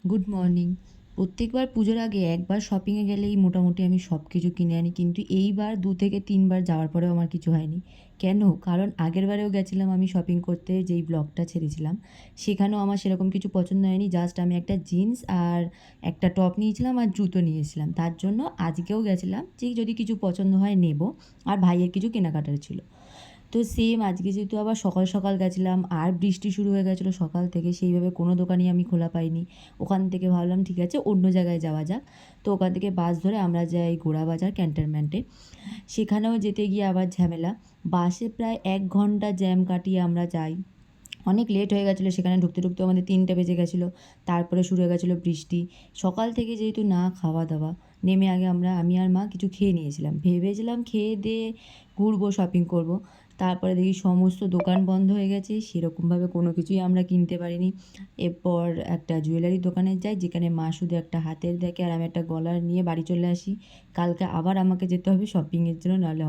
Good morning. প্রত্যেকবার পুজোর আগে একবার শপিংয়ে গেলেই মোটামুটি আমি সব কিছু কিনে আনি, কিন্তু এইবার ২ থেকে ৩ বার যাওয়ার পরেও আমার কিছু হয়নি। কেন? কারণ আগেরবারেও গেছিলাম আমি শপিং করতে, যেই ব্লগটা ছেড়েছিলাম সেখানেও আমার সেরকম কিছু পছন্দ হয়নি। জাস্ট আমি একটা জিন্স আর একটা টপ নিয়েছিলাম আর জুতো নিয়েছিলাম। তার জন্য আজকেও গেছিলাম যে যদি কিছু পছন্দ হয় নেব। আর ভাইয়ের কিছু কেনাকাটার ছিল। তো সেম আজকে যেহেতু আবার সকাল সকাল গেছিলাম আর বৃষ্টি শুরু হয়ে গেছিলো সকাল থেকে, সেইভাবে কোনো দোকানই আমি খোলা পাইনি। ওখান থেকে ভাবলাম ঠিক আছে অন্য জায়গায় যাওয়া যাক। তো ওখান থেকে বাস ধরে আমরা যাই গোড়াবাজার ক্যান্টনমেন্টে। সেখানেও যেতে গিয়ে আবার ঝামেলা। বাসে প্রায় ১ ঘন্টা জ্যাম কাটিয়ে আমরা যাই। অনেক লেট হয়ে গেছিলো, সেখানে ঢুকতে ঢুকতেও আমাদের ৩টে বেজে গেছিলো। তারপরে শুরু হয়ে গেছিলো বৃষ্টি। সকাল থেকে যেহেতু না খাওয়া দাওয়া, নেমে আগে আমি আর মা কিছু খেয়ে নিয়েছিলাম। ভেবেছিলাম খেয়ে দেয়ে ঘুরবো, শপিং করবো। তারপরে দেখি সমস্ত দোকান বন্ধ হয়ে গেছে, সেরকমভাবে কোনো কিছুই আমরা কিনতে পারিনি। এরপর একটা জুয়েলারির দোকানে যাই, যেখানে মা শুধু একটা হাতের দেখে আর আমি একটা গলার নিয়ে বাড়ি চলে আসি। কালকে আবার আমাকে যেতে হবে শপিংয়ের জন্য, নাহলে